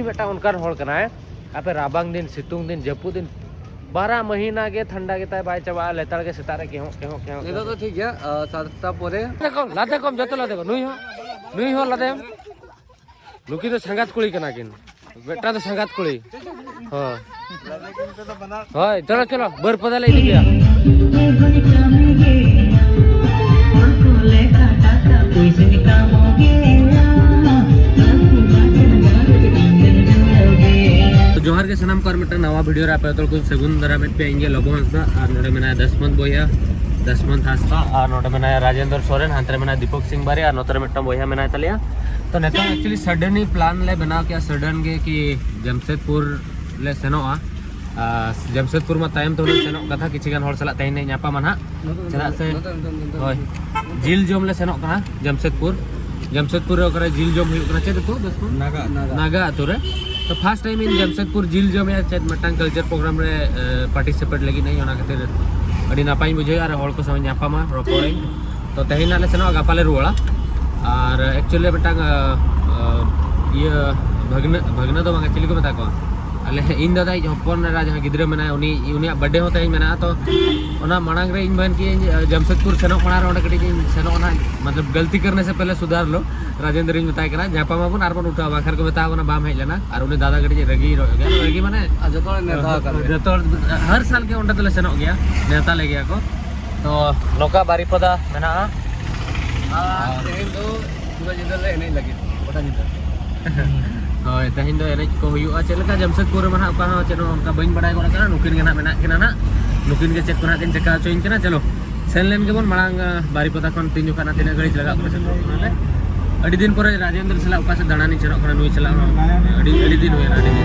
बेटा उनका हॉल करना है आपे राबांग दिन सितुंग दिन जपू दिन 12 महीना के ठंडा के ताय बाय चबा लेतार के सितारे के हो ये तो ठीक है सातटा परे देखो लादे कम जतो लादे को नुई हो लादे नुकी तो संगात कुड़ी कना किन बेटा तो संगात कुड़ी हां हाय चलो चलो बर पदा ले गया जोहार के सनाम कर मिटा नवा वीडियो रे आपे तो कुछ सेगुन दरा में पे आएंगे लोगों हंसदा और नोडे में ना दसमंत बोया दसमंत हंसदा और नोडे में ना राजेंद्र सोरेन हांतरे में ना दीपक सिंह बारे और नोतरे मिटा बोया में ना तलिया तो नेता एक्चुअली सडन ही प्लान ले बना के सडन के कि जमशेदपुर ले सेनोआ जमशेदपुर में टाइम तो सेनो कथा किछि गान हर सला तैन ने न्यापा मन हा चला से होय जिल जोम ले सेनो कना जमशेदपुर ओकरे जिल जोम हुई कना चेद तो दसमंत नागा अतुरे तो फर्स्ट टाइम इन जमशेदपुर जिल जो में चेत मटांग कल्चर प्रोग्राम रे पार्टिसिपेट लगी नहीं होना खातिर अड़ी नापाई बुझे और हॉल को समय नापामा रोपोरे तो तेहिना ले सेनो गापाले रुवाड़ा और एक्चुअली मटांग ये भगना तो एक्चुअली को मता को अले इन दादा हपन रा जहां गिद्रे मेना उनी बर्थडे होता है मेना तो ओना मांग रे इन बहन की जमशेदपुर सेनो पणा रे कटी सेनो ना मतलब गलती करने से पहले सुधार लो राजेंद्र इन बताया करा जापा माबन आर उठा बाखर को बताया ना बाम हेज लेना और उनी दादा कटी रगी माने जतो नेता कर जतो हर साल के ओंडा तले सेनो गया नेता ले गया को तो नोका बारीपदा मेना तेन तो पूरा जिंदल ले नहीं लगे ओटा जिंदल होय तहिन दो एनेज को हुयुआ चेलका जमशेदपुर में ना का चेनो उनका बइन बड़ाय को ना नुकिन के ना मेना के ना नुकिन के चेक को ना किन चेका चोइन के ना चलो सेन लेन के बन मांग बारीपदा खन तीन जुका ना तीन घड़ी लगा को से अड़ी दिन पर राजेंद्र सला उका से दाणानी चनो कना नुई चला अड़ी दिन होय अड़ी दिन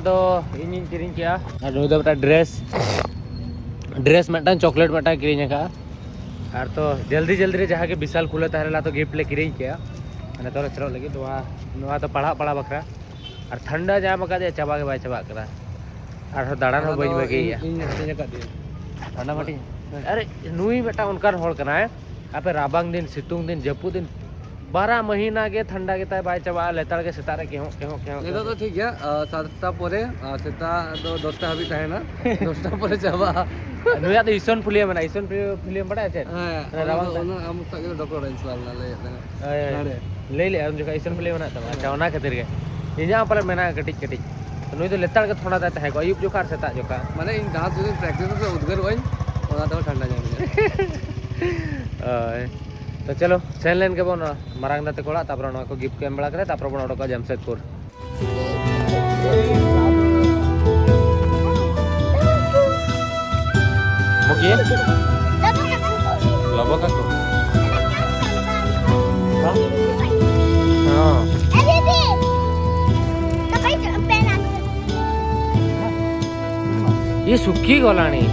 तो इन किरिंग किया और नुई दो बेटा ड्रेस मेटा चॉकलेट मेटा किरिंग का और तो जल्दी रे जहाँ के विशाल खुले तारेला तो गिफ्ट ले किरिंग किया मैंने तो चलो लगी तो पढ़ा बखरा और ठंडा जाम का चबा के बाय चबा करा और दाड़ान हो बज बगी ठंडा माटी अरे नुई बेटा उनका हॉल करना है आपे राबांग दिन सितुंग दिन जपू दिन 12 महीना के ठंडा के ताय बाय चबा लेतार के सितारे के हो ये तो ठीक है सातटा परे सेता तो 10टा हबी ताहे ना 10टा परे चबा नुया तो इसन फुलिया में इसन फुलिया बड़ा है हां रावण ओना हम सगे डॉक्टर इंस्टॉल ना ले ले हम जो इसन फुलिया बना था अच्छा ओना खातिर के इजा पर मेना कटिच तो नुई तो लेतार के थोड़ा ता है को अयुब जोकार सेता जोका माने इन घास जो प्रैक्टिस से उद्गर होइन ओना तो ठंडा जाए तो चलो सेन लेन के बन मारांग दाते कोड़ा तापर को गिफ्ट के एम बड़ा करे तापर बन ओडका जमशेदपुर मुकिए लबो का को हां ये सुखी गलानी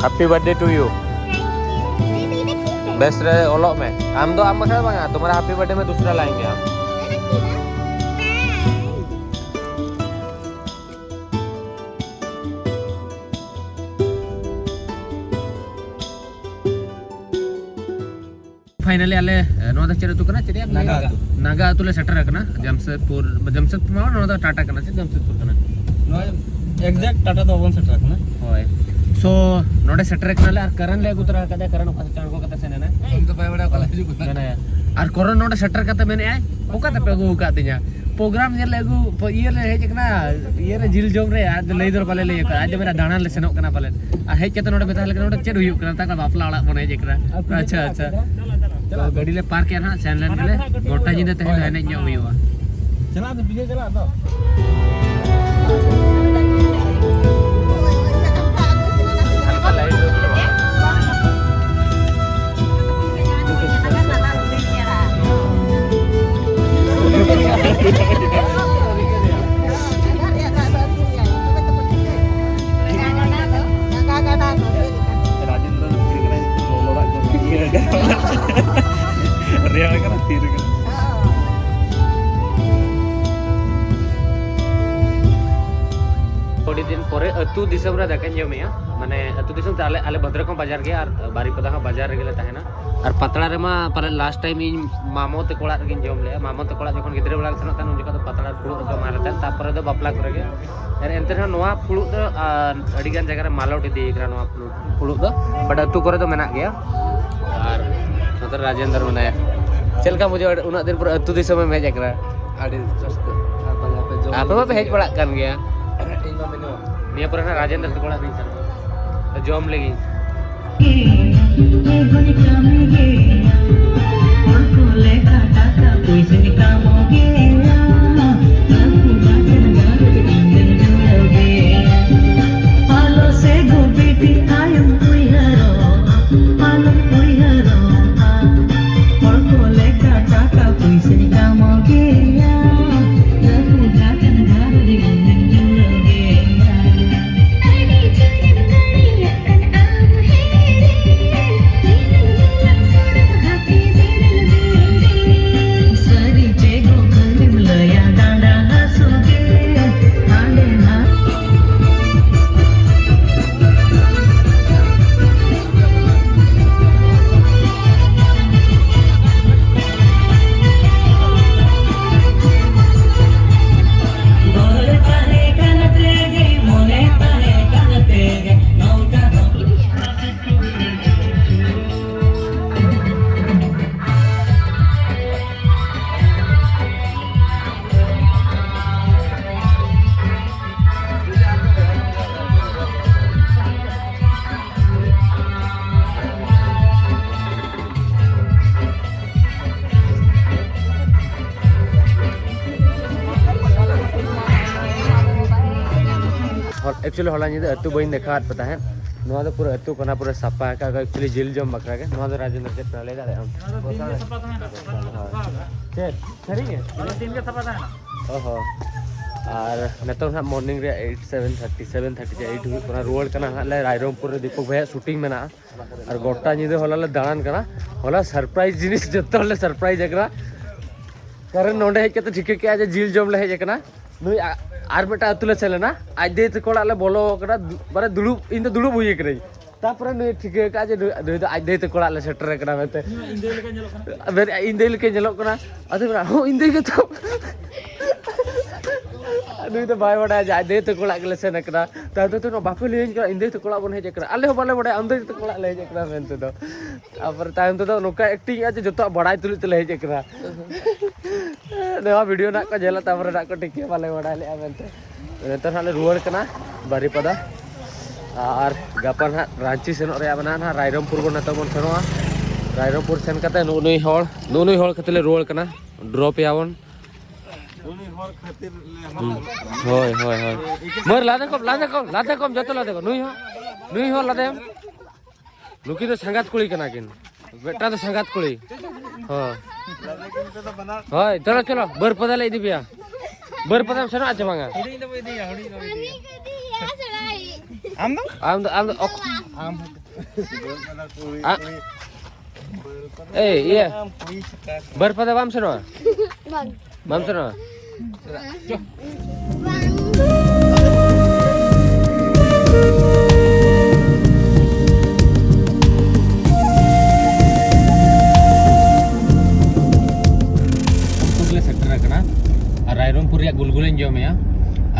happy birthday to you best रहे ओलो में हम दो आम खा बांगा तुम्हारा हैप्पी बर्थडे में दूसरा लाएंगे हम फाइनली आले नो द चेरे तु कना चेरिया नागा तुले सेटर कना जमशेदपुर मा नो द टाटा कना से जमशेदपुर कना नो एग्जैक्ट टाटा तो वन सेटर कना होय सो नोडे सेटर कनाले और करन ले गुतरा कदे करन को चाण को कते सेने ना हम तो पाय बड़ा कॉलेज को ना और करन नोडे सेटर कते मेने आय ओका ते पेगु का दिया प्रोग्राम ने लेगु ये ले हेज कना ये रे जिल जोम रे आज ले दर पाले ले आज मेरा दाना ले सेनो कना पाले आ हेज के तो नोडे बेता ले नोडे चेड हुयु कना ता बापला वाला बने हेज करा अच्छा तो गाड़ी ले पार्क किया ना चैनल ले गोटा जिंदे ते हेने न्या हुयुआ चला तो पीछे चला तो pore atu disam ra dakan jom ya mane atu disam te ale Bhadra ko bazar ge ar Baripada ha bazar ge le tahena ar patla re ma pare last time in mamo te kola ge jom le mamo te kola jokhon gidre bala sena tan un jokha patla pulu ro malatan tapore do bapla kore ge er enter noa pulu do adi gan jaga re malot idi ikra noa pulu do but atu kore do menak ge ar noter Rajendra menaya चल का मुझे उना दिन पर अतु दिसम में hedge एकरा आड़ी सस्ते apa यहाँ पे जो apa पे हेज पड़ा kan गया इनो मिनो निया पर ना राजेंद्र तो कोड़ा नहीं सर तो जॉम लेगी एक्चुअली हला निदे अतु बइन देखात पता है नोआ तो पूरा अतु कना पूरा सफा का एक्चुअली जेल जम बकरा के नोआ तो राजेंद्र के पहले दारे हम चेक सही है दिन के सफा था ना ओहो और नतो ना मॉर्निंग रे 7:30 8 हुई पूरा रोड कना हले रायरंगपुर रे दीपक भैया शूटिंग में ना और गोटा निदे हला ले दालान कना हला सरप्राइज जिनिस जत्तो हले सरप्राइज एकरा कारण नोंडे हेज के ठीक के आज जेल जम ले हेज कना नुई आर बेटा अतुले चले ना आज दे तो कोड़ा ले बोलो कड़ा बारे दुलु इन तो दुलु बुई करे तापर नुई ठीक का जे नुई तो आज दे तो कोड़ा ले सेटर कना मेते इंदे लेके जलो कना अदे हो इंदे के तो नुई तो बाय बड़ा आज दे तो कोड़ा के से नकरा ता तो नो बापे ले इंदे तो कोड़ा बन हे जकरा अले हो बाले बड़ा अंदे तो कोड़ा ले जकरा मेनते तो तापर टाइम तो नोका एक्टिंग आज जतो बड़ाई तुलि तले हे जकरा नवा वीडियो ना को जेला तापर ना को टिके वाले बड़ा ले मेनते नेतर हाले रुवार कना बारिपदा और गापा ना रांची सेनो रे बना ना रायरंगपुर को नतो बन सेनोआ रायरंगपुर सेन कते नुई होड़ खतले रुवार कना ड्रॉप यावन नुई होड़ खातिर ले होय होय होय मर लादे कम जतो लादे को नुई हो लादे नुकी तो संगात कुली कना किन बेटा तो संगात कुली हां होय चलो चलो बरपदा ले दी बिया बरपदा सेनो आचे मांगा आम ए ये बरपदा बाम सेनो बाम सेनो रायरंगपुर गुलगुलें जमेया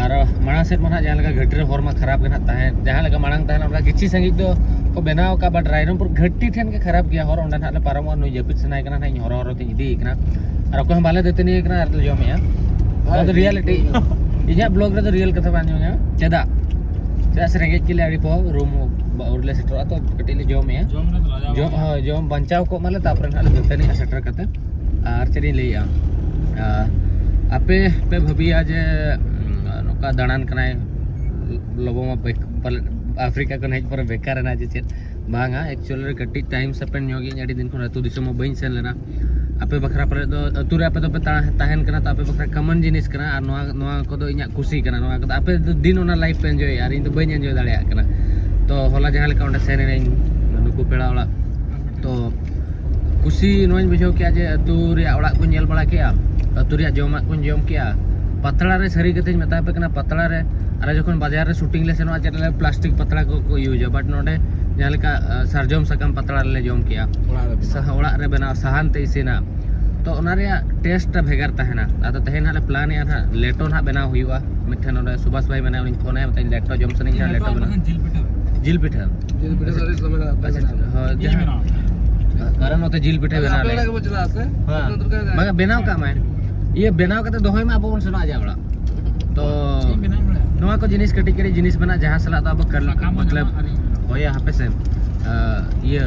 और मांग सेट में जहाँ घाटी हरमा खराब के ताहे जहाँ मांग ताहे किसी संगी तो को बनाव का बट रायरंगपुर घाटी ठेन के खराब गया हर अंडा ना पारम नुई जपित सनाय कना ना हर हर तीन इदी कना और को बाले देतनी कना और जमेया तो रियलिटी इजा ब्लॉग रे तो रियल कथा बानी होगा चदा चदा से रेंगे के ले पो रूम ओरले सेटर तो कटिले जमेया जम बंचाव को माले तापर ना देतनी सेटर कते और चरी लेया आपे पे भबिया जे नोका दाणान कनाय लोबो मा आफ्रिका कन हेज पर बेकार ना जे चेत बांगा एक्चुअली कटी टाइम स्पेंड योगी अडी दिन खन अतु दिसम बइन सेन लेना आपे बखरा पर दो अतु रे आपे तो पे ताहेन कना तो आपे बखरा कमन जिनिस कना और नोआ को दो इnya खुशी कना नोआ को आपे दिन ओना लाइफ पे एंजॉय यार इन तो बइन एंजॉय दाड़िया कना तो होला जहां लेका ओंडे सेन रे नुकु पेड़ा ओला तो खुशी नोइन बुझाव के जे अतु रे ओड़ा को नेल बड़ा के अतु रे जमा को जम के पतला रे सरी कते मता पे कना पतला रे अरे जखन बाजार रे शूटिंग ले सेनवा चेले प्लास्टिक पतड़ा को यूज बट नोडे जहाँ लेका सरजम सकम पतड़ा ले जम किया ओड़ा रे बना सहान ते इसिना तो ओना रे टेस्ट भेगार तहना आदो तहेन हाले प्लान या ना लेटो ना बना हुआ मिठे नोडे सुभाष भाई बना उनी फोन है बताई लेटो जम सनी जा लेटो बना जिल पिठा अच्छा हां कारण होते जिल पिठा बना ले हां मगर बनाव का मैं ये बनाव कते दोहय में अब सेना जा बड़ा तो नवा को जिनिस कटी करी जिनिस बना जहां सला तो अब कर मतलब होय यहाँ पे से ये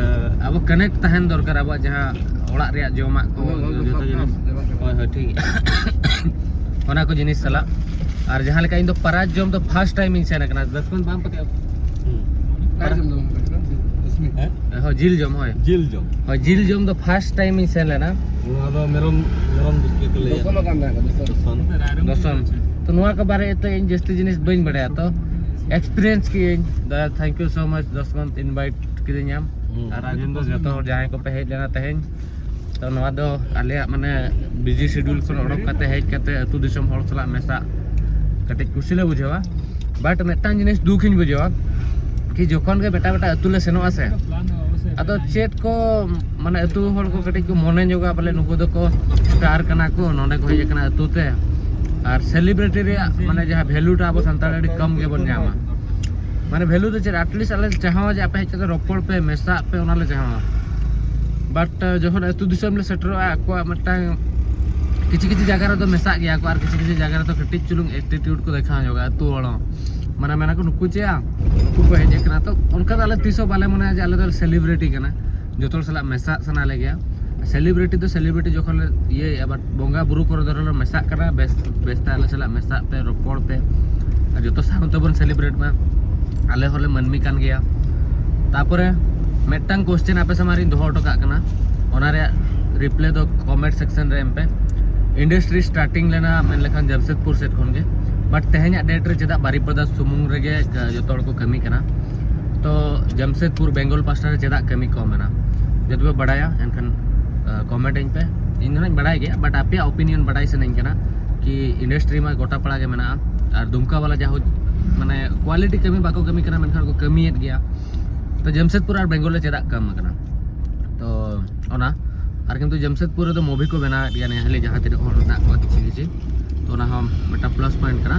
अब कनेक्ट तहन दरकार अब जहां ओड़ा रे जमा को जतो जिनिस होय होय ठीक ओना को जिनिस सला और जहां लेका इन तो पराज जम तो फर्स्ट टाइम इन सेना कना 10 मिनट बाम पते हो जिल जम होय जिल जम तो फर्स्ट टाइम इन सेन लेना मेरम दुसके को ले दोसन तो नुआ के बारे तो इन जस्ती जिनिस बइन बड़या तो एक्सपीरियंस की thank you so much 10 month invite किदिኛम राजेंद्र जतो जहां को पे हेज लेना तहेन तो नुआ दो आले माने बिजी शेड्यूल को ओडक कते हेज कते अतु दिसम हर सला मेसा कटे खुशी ले बुझेवा बट मेटान जिनिस दुखिन बुझेवा कि जोखन के बेटा बेटा अतु ले सेनो आसे अदो चेट को माने अतु हर को कटे को मने जोगा बले नुको दो को स्टार कना को नोडे को हेज कना अतु ते और सेलिब्रिटी रे माने जहां वैल्यू टा अब संताल रे कम के बन जामा माने वैल्यू तो चेर एटलीस्ट आले चाहो जे आपे हेच रोपड़ पे मेसा पे ओना ले चाहो बट जखन अतु दिसम ले सेटर को मटा किछि किछि जगह रे तो मेसा गया को और किछि किछि जगह रे तो कटी चुलुंग एटीट्यूड को देखा होगा अतु वाला माने मेना को नुकु चे नुकु को हेज कना तो उनका आले तीसो बाले मने जे आले तो सेलिब्रिटी कना जतोल सला मेसा सना ले गया सेलिब्रिटी तो सेलिब्रिटी जोखन ये अब बोंगा बुरु कर दरल मेसा करा बेस्ता आले सला मेसा पे रोपड़ पे जतो साउंड बन सेलिब्रेट में आले होले मनमी कान गया तापरे मेटंग क्वेश्चन आपे समारी दोहो टका कना ओना रे रिप्लाई दो कमेंट सेक्शन रे एम पे इंडस्ट्री स्टार्टिंग लेना मेन लेखान जमशेदपुर सेट खन के बट तेहेन डेट रे चेदा बारीपदा सुमुंग रेगे जतो को कमी कना तो जमशेदपुर बेंगल पास्टा रे चेदा कमी को मेना जतबे बड़ाया एनखन कमेंट इन पे इन बड़ा गया बट आप ओपिनियन बड़ा से नहीं करना कि इंडस्ट्री में गोटा पड़ा के मेना और दुमका वाला जहाँ माने क्वालिटी कमी बाको कमी करना मेनखान को कमीयत गया तो जमशेदपुर और बेंगल चेदा कम करना तो ओना और किंतु जमशेदपुर तो मूवी को बना गया ने हले जहाँ तीन और ना को किसी किसी तो ना हम मेटा प्लस पॉइंट करना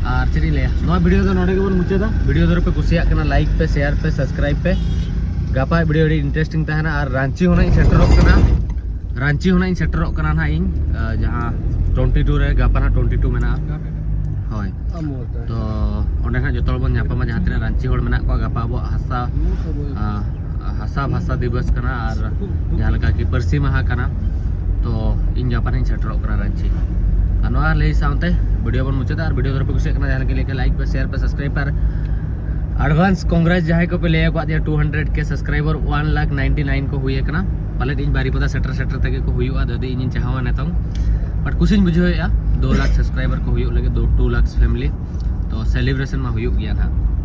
और चली ले नवा वीडियो तो नोडे के बन मुचादा वीडियो दर पे कुसिया करना लाइक पे शेयर पे सब्सक्राइब पे गापा वीडियो इंटरेस्टिंग तहना और रांची होना सेटरोक करना ना इन जहाँ 22 रे गापा ना 22 मेना होय तो ओंडे ना जतोल बन यापा मा जहाँ तीन रांची होड़ मेना को गापा अब हासा भाषा दिवस करना और जहाँ लगा कि परसी माहा करना तो इन जापा ना सेटरोक करना रांची अनवा ले साउंते वीडियो बन मुचादा और वीडियो दर पे कुसिया करना जहाँ के लेके लाइक पे शेयर पे सब्सक्राइब पर एडवांस कांग्रेस जहाँ को पे ले 200 के सब्सक्राइबर 1,99,000 को हुई कना पाले इन बारीपदा सेटर तक को हुआ दादी इन चाहवा नेताऊं बट कुछ बुझे 2 लाख सब्सक्राइबर को हुई लगे 2 लाख फैमिली तो सेलिब्रेशन में हुई गया था